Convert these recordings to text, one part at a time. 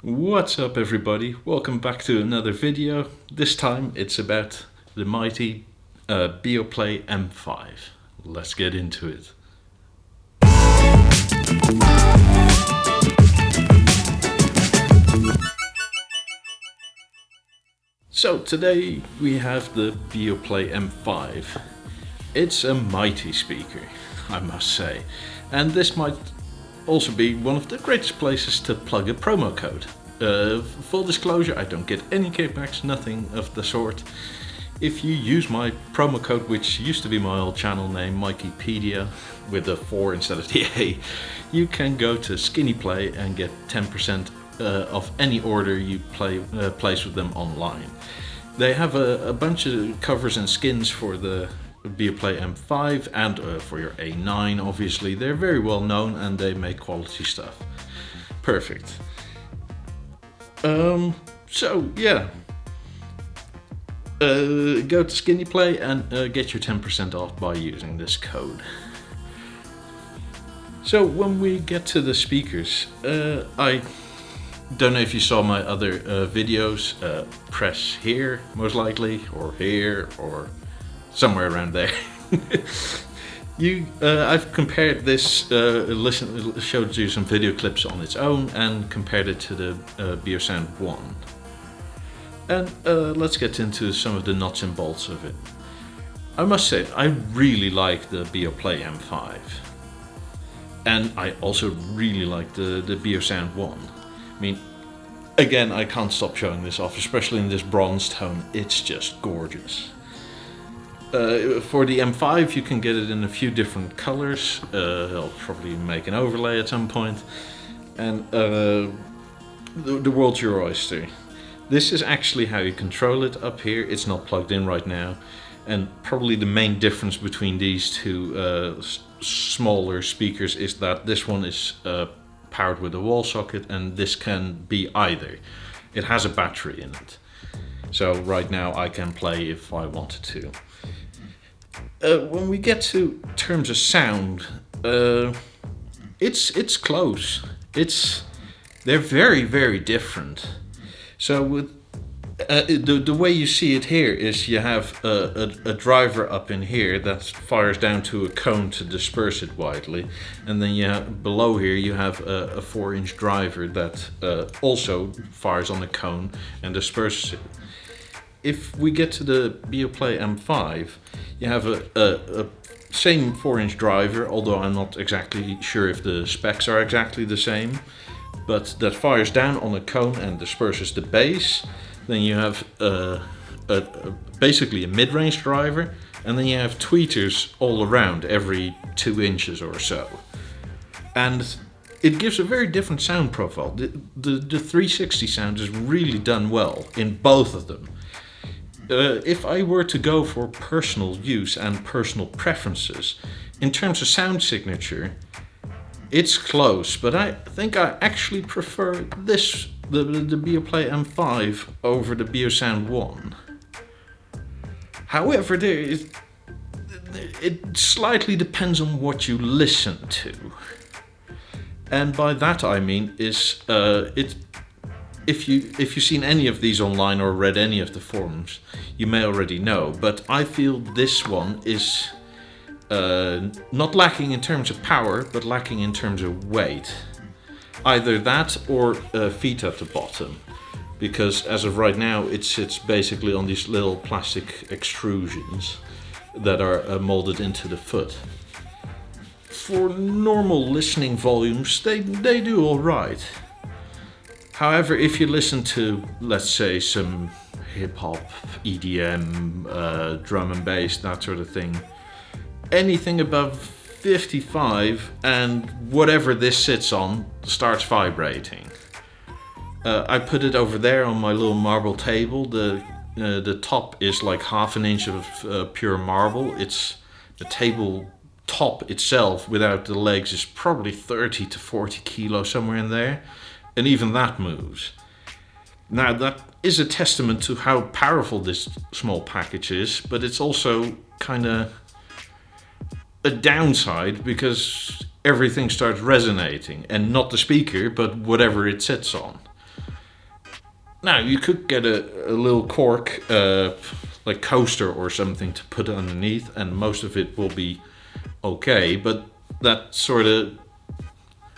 What's up everybody, welcome back to another video. This time it's about the mighty Beoplay M5. Let's get into it. So today we have the Beoplay M5. It's a mighty speaker, I must say, and this might also be one of the greatest places to plug a promo code. Full disclosure, I don't get any kickbacks, nothing of the sort. If you use my promo code, which used to be my old channel name, Mikipedia, with a 4 instead of the A, you can go to Skinny Play and get 10% of any order you place with them online. They have a bunch of covers and skins for the Beoplay M5 and for your A9 obviously. They're very well known and they make quality stuff. Perfect. So yeah, go to Skinny Play and get your 10% off by using this code. So when we get to the speakers, I don't know if you saw my other videos. Press here most likely, or here, or somewhere around there. I've compared this, showed you some video clips on its own and compared it to the Beosound 1. And let's get into some of the nuts and bolts of it. I must say, I really like the Beoplay M5. And I also really like the Beosound 1. I mean, again, I can't stop showing this off, especially in this bronze tone. It's just gorgeous. For the M5 you can get it in a few different colors. I'll probably make an overlay at some point. And the world's your oyster. This is actually how you control it up here. It's not plugged in right now. And probably the main difference between these two smaller speakers is that this one is powered with a wall socket and this can be either. It has a battery in it. So right now I can play if I wanted to. When we get to terms of sound, it's close. They're very different. So with the way you see it here is you have a driver up in here that fires down to a cone to disperse it widely, and then you have, below here you have a 4-inch driver that also fires on a cone and disperses it. If we get to the Beoplay M5, you have a same 4-inch driver, although I'm not exactly sure if the specs are exactly the same, but that fires down on a cone and disperses the bass. Then you have basically a mid-range driver, and then you have tweeters all around every 2 inches or so. And it gives a very different sound profile. The 360 sound is really done well in both of them. If I were to go for personal use and personal preferences, in terms of sound signature, it's close, but I think I actually prefer the Beoplay M5 over the Beosound 1. However, it slightly depends on what you listen to. And by that I mean is if you've seen any of these online or read any of the forums, you may already know, but I feel this one is not lacking in terms of power, but lacking in terms of weight. Either that or feet at the bottom, because as of right now it sits basically on these little plastic extrusions that are molded into the foot. For normal listening volumes, they do alright. However, if you listen to, let's say, some hip-hop, EDM, drum and bass, that sort of thing, anything above 55 and whatever this sits on starts vibrating. I put it over there on my little marble table. The top is like 1/2 inch of pure marble. It's the table top itself without the legs is probably 30 to 40 kilos, somewhere in there. And even that moves. Now that is a testament to how powerful this small package is, but it's also kind of a downside because everything starts resonating, and not the speaker, but whatever it sits on. Now you could get a little cork, like coaster or something to put underneath, and most of it will be okay. But that sort of,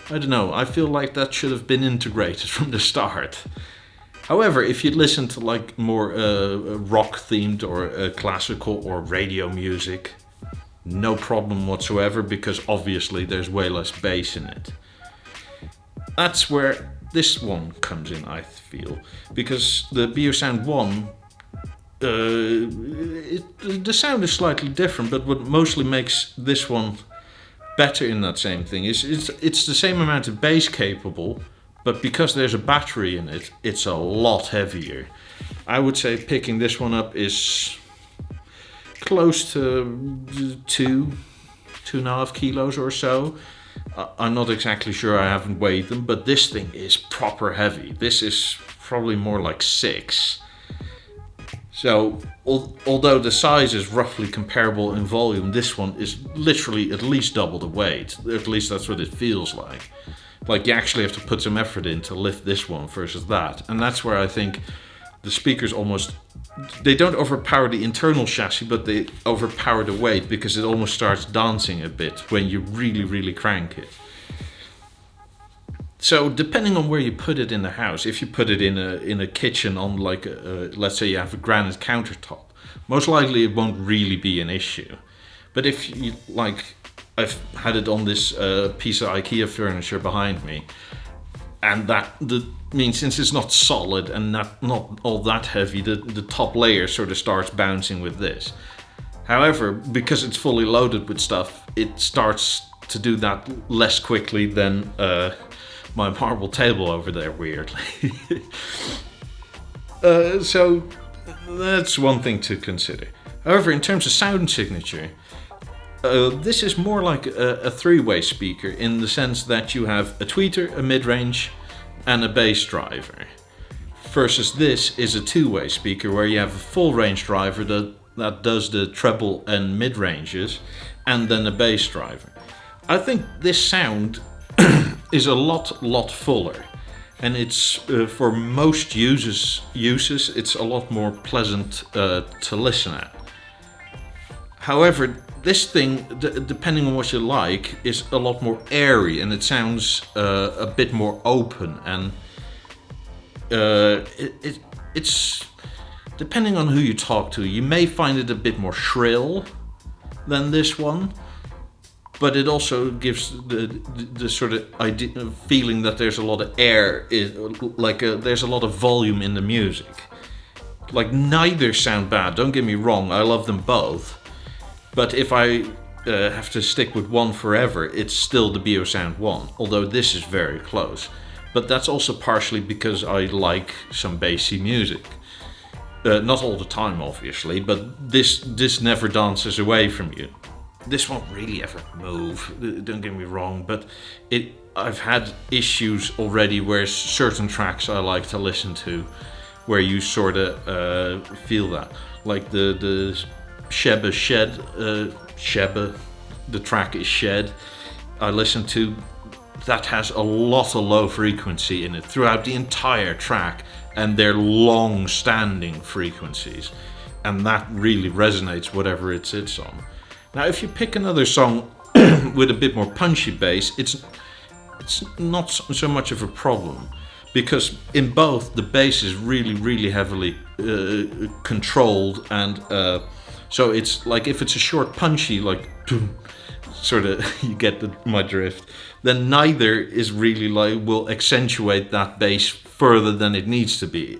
I don't know, I feel like that should have been integrated from the start. However, if you listen to like more rock themed or classical or radio music, no problem whatsoever, because obviously there's way less bass in it. That's where this one comes in, I feel, because the Beosound 1, the sound is slightly different, but what mostly makes this one better in that same thing is it's the same amount of bass capable, but because there's a battery in it, it's a lot heavier. I would say picking this one up is close to 2.5 kilos or so. I'm not exactly sure, I haven't weighed them, but this thing is proper heavy. This is probably more like 6. So, although the size is roughly comparable in volume, this one is literally at least double the weight. At least that's what it feels like. Like you actually have to put some effort in to lift this one versus that. And that's where I think the speakers almost, they don't overpower the internal chassis, but they overpower the weight, because it almost starts dancing a bit when you really, really crank it. So depending on where you put it in the house, if you put it in a kitchen on like let's say you have a granite countertop, most likely it won't really be an issue. But if you like, I've had it on this piece of IKEA furniture behind me, and that means since it's not solid and not all that heavy, the top layer sort of starts bouncing with this. However, because it's fully loaded with stuff, it starts to do that less quickly than my marble table over there, weirdly. So that's one thing to consider. However, in terms of sound signature, this is more like a three-way speaker, in the sense that you have a tweeter, a mid-range, and a bass driver. Versus this is a two-way speaker where you have a full range driver that does the treble and mid-ranges, and then a bass driver. I think this sound is a lot fuller, and it's for most uses it's a lot more pleasant to listen at. However, this thing, depending on what you like, is a lot more airy, and it sounds a bit more open, and it's depending on who you talk to, you may find it a bit more shrill than this one, but it also gives the sort of feeling that there's a lot of air, there's a lot of volume in the music. Like, neither sound bad, don't get me wrong, I love them both. But if I have to stick with one forever, it's still the Beosound 1, although this is very close. But that's also partially because I like some bassy music. Not all the time, obviously, but this never dances away from you. This won't really ever move, don't get me wrong, but I've had issues already where certain tracks I like to listen to, where you sort of feel that. Like the Sheba Shed, the track is Shed, I listen to, that has a lot of low frequency in it throughout the entire track, and they're long-standing frequencies, and that really resonates whatever it sits on. Now, if you pick another song with a bit more punchy bass, it's not so much of a problem, because in both the bass is really heavily controlled, and so it's like, if it's a short punchy, like sort of, you get my drift, then neither is really like, will accentuate that bass further than it needs to be.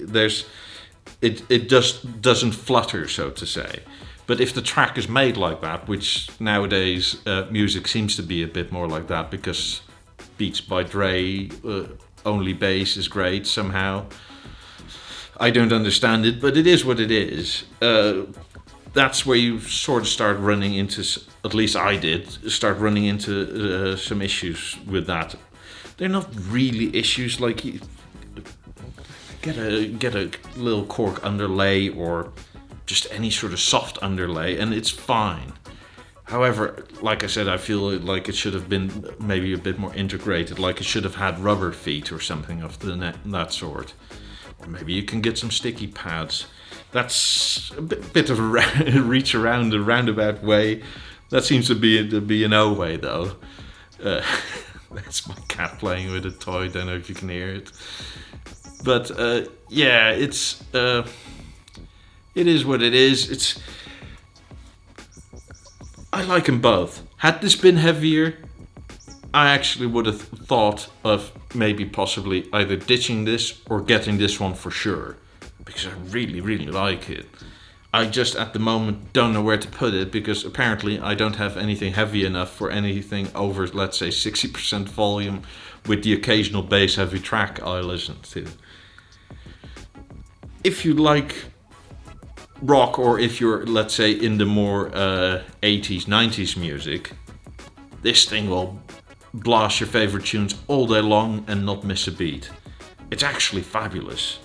It just doesn't flutter, so to say. But if the track is made like that, which nowadays music seems to be a bit more like that, because Beats by Dre, only bass is great somehow. I don't understand it, but it is what it is. That's where you sort of start running into, at least I did, start running into some issues with that. They're not really issues, like you get a little cork underlay or just any sort of soft underlay and it's fine. However, like I said, I feel like it should have been maybe a bit more integrated, like it should have had rubber feet or something of that sort. Or maybe you can get some sticky pads. That's a bit of a reach around a roundabout way. That seems to be an O way though. That's my cat playing with a toy. Don't know if you can hear it. But yeah, it is what it is. I like them both. Had this been heavier, I actually would have thought of maybe possibly either ditching this or getting this one for sure. Because I really, really like it. I just at the moment don't know where to put it because apparently I don't have anything heavy enough for anything over, let's say, 60% volume with the occasional bass heavy track I listen to. If you like rock, or if you're, let's say, in the more 80s, 90s music, this thing will blast your favorite tunes all day long and not miss a beat. It's actually fabulous.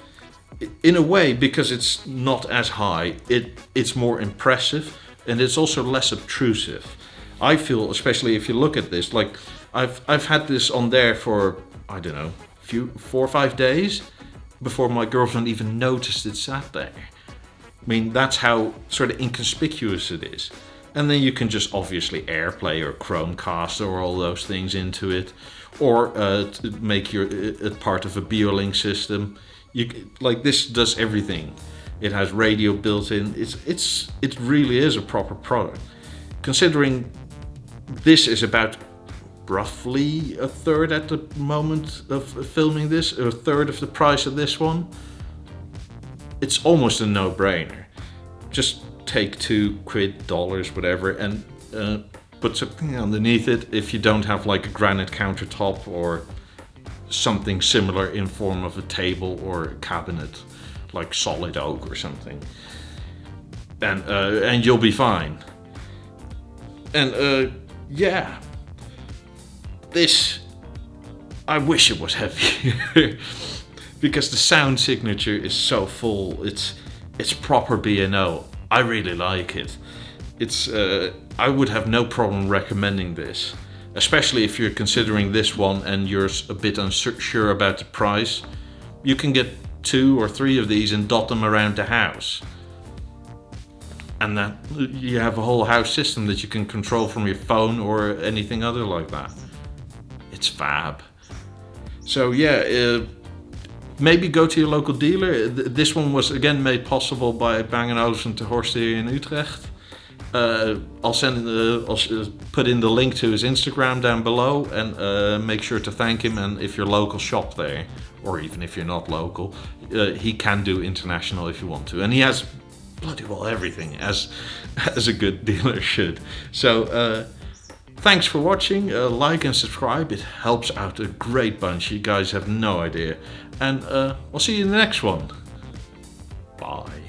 In a way, because it's not as high, it's more impressive and it's also less obtrusive. I feel, especially if you look at this, like I've had this on there for, I don't know, 4 or 5 days before my girlfriend even noticed it sat there. I mean, that's how sort of inconspicuous it is. And then you can just obviously AirPlay or Chromecast or all those things into it, or to make it part of a Beolink system. Like this does everything. It has radio built in. It really is a proper product. Considering this is about roughly a third at the moment of filming this, a third of the price of this one, it's almost a no-brainer. Just take $2, whatever, and put something underneath it if you don't have like a granite countertop or something similar in form of a table or a cabinet, like solid oak or something, and you'll be fine. And yeah, this, I wish it was heavier because the sound signature is so full. It's proper B&O. I really like it. I would have no problem recommending this. Especially if you're considering this one and you're a bit unsure about the price. You can get 2 or 3 of these and dot them around the house. And that you have a whole house system that you can control from your phone or anything other like that. It's fab. So yeah, maybe go to your local dealer. This one was again made possible by Bang Olufsen Ter Horst here in Utrecht. I'll put in the link to his Instagram down below, and make sure to thank him. And if you're local, shop there, or even if you're not local, he can do international if you want to. And he has bloody well everything, as a good dealer should. So thanks for watching. Like and subscribe. It helps out a great bunch. You guys have no idea. And I'll see you in the next one. Bye.